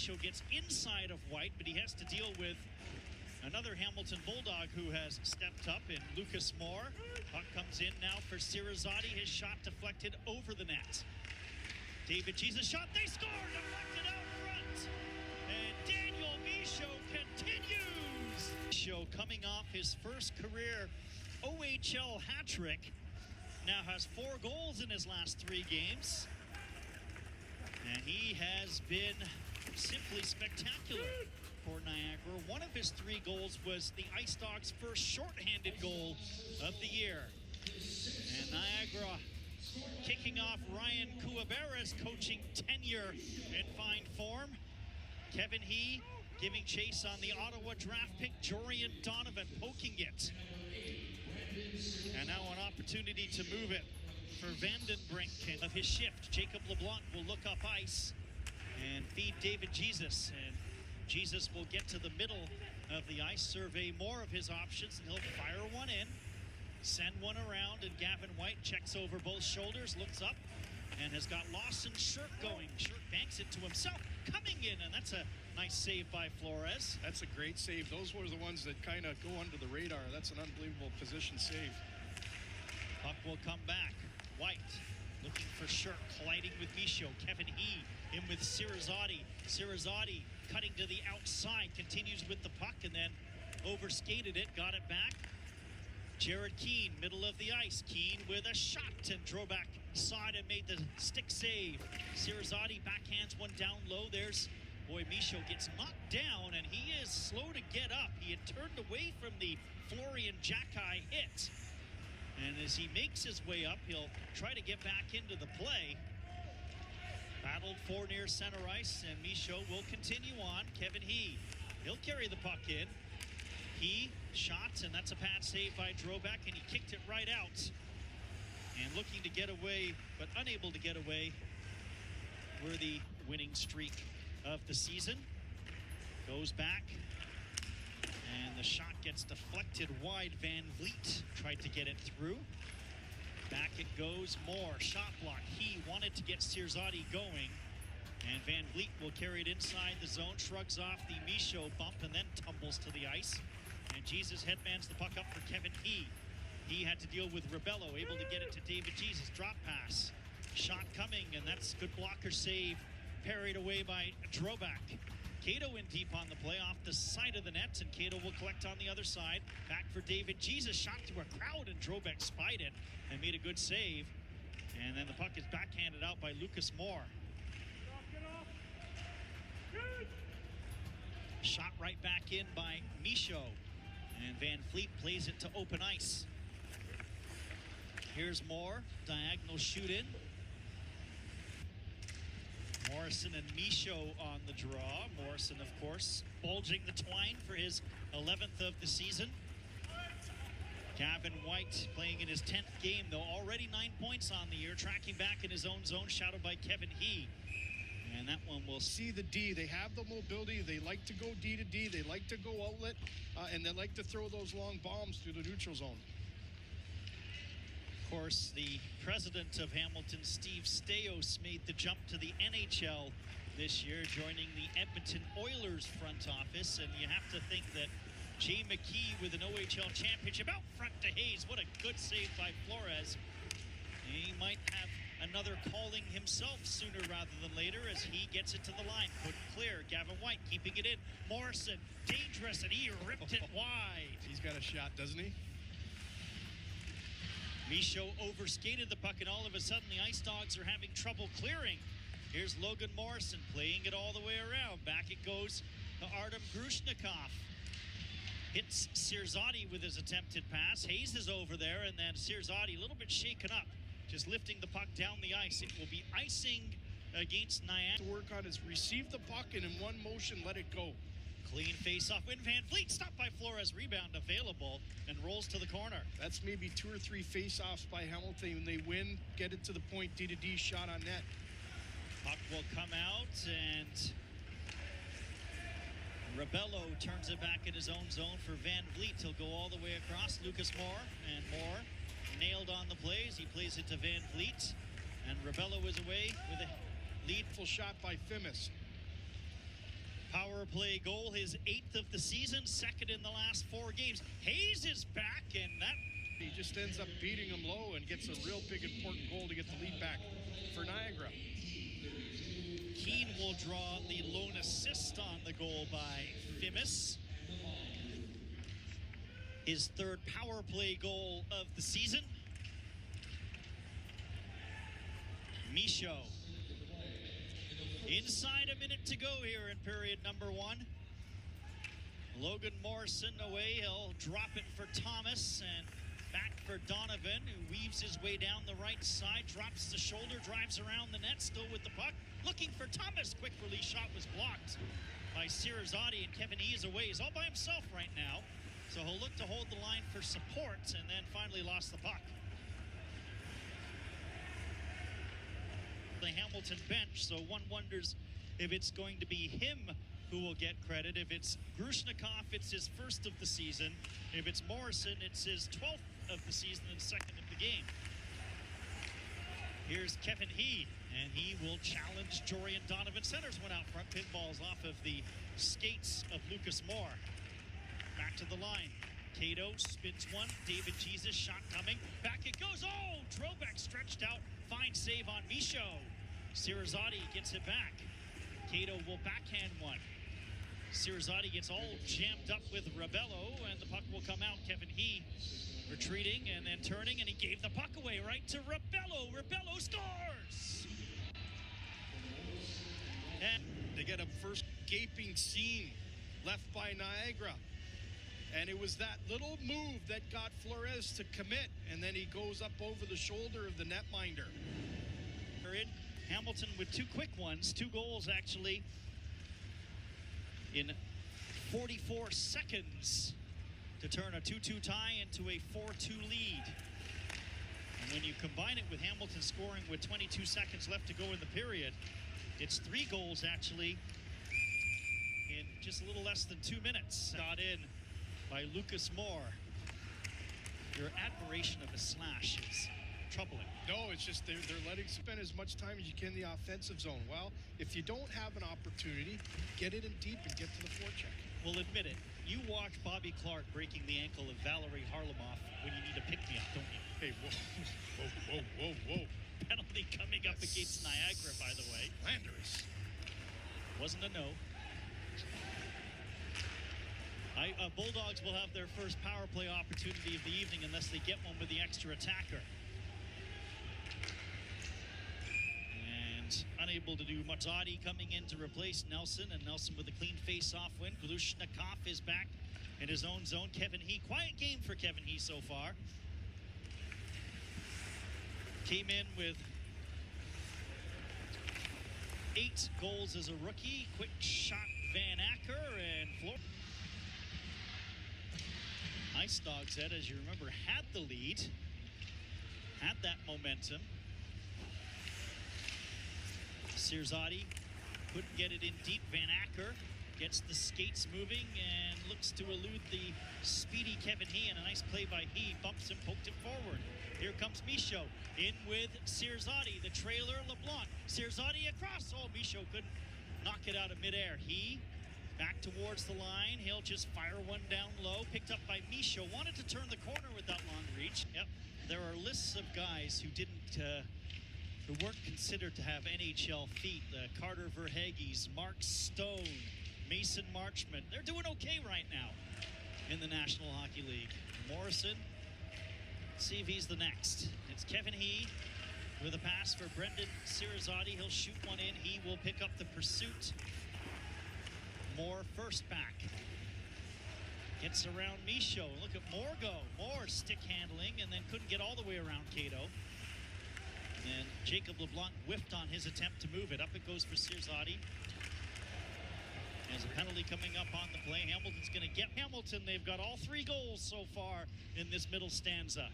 Michaud gets inside of White, but he has to deal with another Hamilton Bulldog who has stepped up in Lucas Moore. Puck comes in now for Sirazade. His shot deflected over the net. David Jesus shot, they score, deflected out front. And Daniel Michaud continues. Michaud coming off his first career OHL hat trick. Now has 4 goals in his last 3 games. And he has been simply spectacular for Niagara. One of his 3 goals was the Ice Dogs' first shorthanded goal of the year. And Niagara kicking off Ryan Cuevera's coaching tenure in fine form. Kevin He giving chase on the Ottawa draft pick, Jorian Donovan poking it. And now an opportunity to move it for Vandenbrink. And of his shift, Jacob LeBlanc will look up ice and feed David Jesus. And Jesus will get to the middle of the ice, survey more of his options, and he'll fire one in, send one around, and Gavin White checks over both shoulders, looks up, and has got Lawson's shirt going. Shirt banks it to himself, coming in, and that's a nice save by Flores. That's a great save. Those were the ones that kind of go under the radar. That's an unbelievable position save. Puck will come back. White looking for Shirt, colliding with Michaud. Kevin He in with Sirazade. Sirazade cutting to the outside, continues with the puck, and then overskated it, got it back. Jared Keane, middle of the ice. Keane with a shot, and Drobak saw it and made the stick save. Sirazade backhands one down low. There's, boy, Michaud gets knocked down, and he is slow to get up. He had turned away from the Florian Jacki hit. And as he makes his way up, he'll try to get back into the play. Battled for near center ice, and Michaud will continue on. Kevin He, he'll carry the puck in. He shot, and that's a pad save by Drobak, and he kicked it right out. And looking to get away, but unable to get away, were the winning streak of the season. Goes back, and the shot gets deflected wide. Van Vliet tried to get it through. Back it goes. More shot block. He wanted to get Sirazade going, and Van Vliet will carry it inside the zone, shrugs off the Michaud bump, and then tumbles to the ice. And Jesus headmans the puck up for Kevin He. He had to deal with Rebello, able to get it to David Jesus. Drop pass. Shot coming, and that's good blocker save. Parried away by Drobak. Cato in deep on the play off the side of the net, and Cato will collect on the other side. Back for David Jesus, shot through a crowd, and Drobak spied it and made a good save. And then the puck is backhanded out by Lucas Moore. Get off. Good. Shot right back in by Michaud, and Van Vliet plays it to open ice. Here's Moore, diagonal shoot in. Morrison and Michaud on the draw. Morrison, of course, bulging the twine for his 11th of the season. Gavin White playing in his 10th game, though, already 9 points on the year, tracking back in his own zone, shadowed by Kevin He. And that one will See the D. They have the mobility. They like to go D to D. They like to go outlet, and they like to throw those long bombs through the neutral zone. Of course, the president of Hamilton, Steve Staios, made the jump to the NHL this year, joining the Edmonton Oilers front office. And you have to think that Jay McKee with an OHL championship out front to Hayes. What a good save by Flores. He might have another calling himself sooner rather than later as he gets it to the line. Put clear. Gavin White keeping it in. Morrison, dangerous, and he ripped it wide. He's got a shot, doesn't he? Michaud overskated the puck, and all of a sudden the Ice Dogs are having trouble clearing. Here's Logan Morrison playing it all the way around. Back it goes to Artem Grushnikov. Hits Sirazade with his attempted pass. Hayes is over there, and then Sirazade a little bit shaken up, just lifting the puck down the ice. It will be icing against Niagara. To work on is receive the puck and in one motion let it go. Clean face-off. Win Van Vliet, stopped by Flores. Rebound available and rolls to the corner. That's maybe 2 or 3 face-offs by Hamilton. When they win, get it to the point, D to D, shot on net. Puck will come out, and Rebello turns it back in his own zone for Van Vliet. He'll go all the way across. Lucas Moore, and Moore nailed on the plays. He plays it to Van Vliet, and Rebello is away with a Leadful shot by Fimis. power play goal, his 8th of the season, 2nd in the last 4 games. Hayes is back, and that... He just ends up beating him low and gets a real big important goal to get the lead back for Niagara. Keane will draw the lone assist on the goal by Fimis. His 3rd power play goal of the season. Michaud. Inside a minute to go here in period number 1. Logan Morrison away. He'll drop it for Thomas and back for Donovan, who weaves his way down the right side, drops the shoulder, drives around the net, still with the puck. Looking for Thomas. Quick release shot was blocked by Cirizati, and Kevin E is away. He's all by himself right now. So he'll look to hold the line for support and then finally lost the puck. The Hamilton bench, so one wonders if it's going to be him who will get credit. If it's Grushnikov, it's his 1st of the season. If it's Morrison, it's his 12th of the season and 2nd of the game. Here's Kevin He, and he will challenge Jorian Donovan. Centers went out front, pinballs off of the skates of Lucas Moore. Back to the line. Cato spins one. David Jesus, shot coming. Back it goes. Oh, Trobeck stretched out. Fine save on Michaud. Cirizati gets it back. Cato will backhand one. Cirizati gets all jammed up with Rebello, and the puck will come out. Kevin He retreating and then turning, and he gave the puck away right to Rebello. Rebello scores! And they get a first gaping seam left by Niagara. And it was that little move that got Flores to commit, and then he goes up over the shoulder of the netminder. Hamilton with 2 quick ones, 2 goals actually in 44 seconds to turn a 2-2 tie into a 4-2 lead. And when you combine it with Hamilton scoring with 22 seconds left to go in the period, it's 3 goals actually in just a little less than 2 minutes. Got in by Lucas Moore. Your admiration of a slash is troubling. No, it's just they're letting spend as much time as you can in the offensive zone. Well, if you don't have an opportunity, get it in deep and get to the forecheck. Well, admit it. You watch Bobby Clark breaking the ankle of Valerie Harlamov when you need a pick-me-up, don't you? Hey, whoa. Penalty coming up against Niagara, by the way. Slanderous. Wasn't a no. Bulldogs will have their first power play opportunity of the evening unless they get one with the extra attacker. And unable to do much. Zadi coming in to replace Nelson, and Nelson with a clean face-off win. Glushnikov is back in his own zone. Kevin He, quiet game for Kevin He so far. Came in with 8 goals as a rookie. Quick shot, Van Acker, and Flores. IceDogs, Ed, as you remember, had the lead, had that momentum. Cirizati couldn't get it in deep. Van Acker gets the skates moving and looks to elude the speedy Kevin He, and a nice play by He. Bumps him, poked him forward. Here comes Michaud in with Cirizati, the trailer, LeBlanc. Cirizati across. Oh, Michaud couldn't knock it out of midair. He back towards the line. He'll just fire one down low. Picked up by Michaud. Wanted to turn the corner with that long reach. Yep. There are lists of guys who who weren't considered to have NHL feet. Carter Verhaeghes, Mark Stone, Mason Marchment. They're doing okay right now in the National Hockey League. Morrison, see if he's the next. It's Kevin He with a pass for Brendan Cirizati. He'll shoot one in. He will pick up the pursuit. Moore first back. Gets around Michaud. Look at Moore go. Moore stick handling and then couldn't get all the way around Cato. And Jacob LeBlanc whiffed on his attempt to move it. Up it goes for Cirizati. There's a penalty coming up on the play. Hamilton's going to get Hamilton. They've got all 3 goals so far in this middle stanza.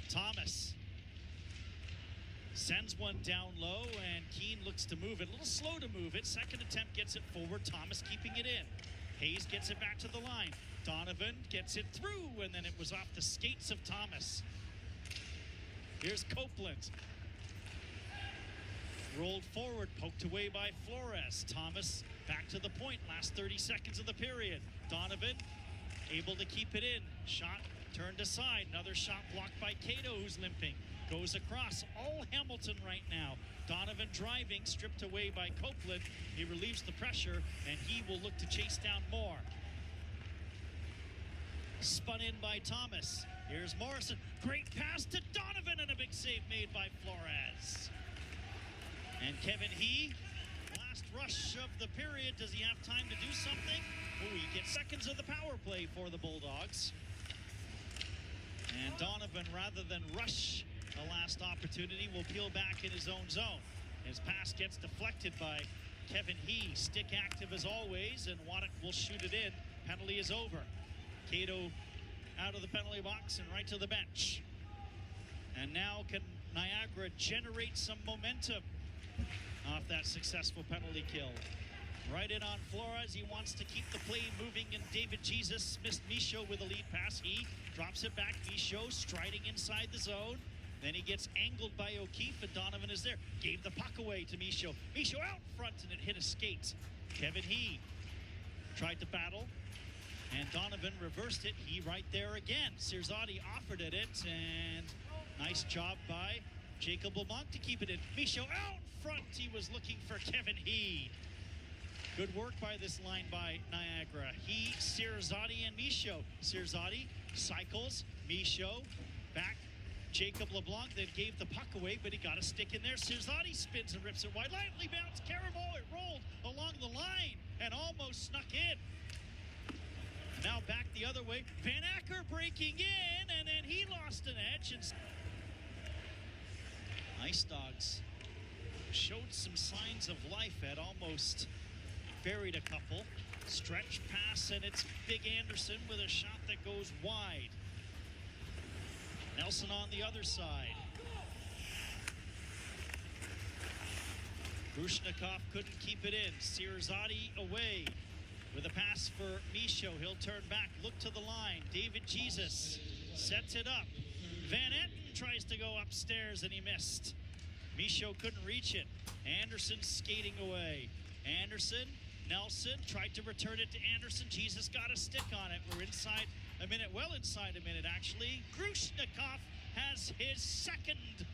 Thomas sends one down low, and Keane looks to move it. A little slow to move it. Second attempt gets it forward. Thomas keeping it in. Hayes gets it back to the line. Donovan gets it through, and then it was off the skates of Thomas. Here's Copeland. Rolled forward, poked away by Flores. Thomas Back to the point, last 30 seconds of the period. Donovan able to keep it in. Shot turned aside. Another shot blocked by Cato, who's limping. Goes across. All Hamilton right now. Donovan driving, stripped away by Copeland. He relieves the pressure, and he will look to chase down more. Spun in by Thomas. Here's Morrison. Great pass to Donovan, and a big save made by Flores. And Kevin He, last rush of the period. Does he have time to do something? Oh, he gets seconds of the power play for the Bulldogs. And Donovan, rather than rush the last opportunity, will peel back in his own zone. His pass gets deflected by Kevin He. Stick active as always, and Waddick will shoot it in. Penalty is over. Cato out of the penalty box and right to the bench. And now can Niagara generate some momentum off that successful penalty kill? Right in on Flores. He wants to keep the play moving, and David Jesus missed Michaud with a lead pass. He drops it back. Michaud striding inside the zone. Then he gets angled by O'Keefe, and Donovan is there. Gave the puck away to Michaud. Michaud out front, and it hit a skate. Kevin He tried to battle, and Donovan reversed it. He right there again. Sirzati offered at it, and nice job by Jacob LeBlanc to keep it in. Michaud out front. He was looking for Kevin He. Good work by this line by Niagara. He, Sirzati, and Michaud. Sirzati cycles. Michaud back. Jacob LeBlanc then gave the puck away, but he got a stick in there. Sirzati spins and rips it wide. Lightly bounced. Caraval, it rolled along the line and almost snuck in. Now back the other way. Van Acker breaking in, and then he lost an edge. And IceDogs showed some signs of life at almost buried a couple. Stretch pass, and it's Big Anderson with a shot that goes wide. Nelson on the other side. Grushnikov couldn't keep it in. Sirzati away with a pass for Michaud. He'll turn back, look to the line. David Jesus sets it up. Van Etten tries to go upstairs, and he missed. Michaud couldn't reach it. Anderson skating away. Anderson, Nelson tried to return it to Anderson. Jesus got a stick on it. We're inside a minute, well inside a minute actually. Grushnikov has his second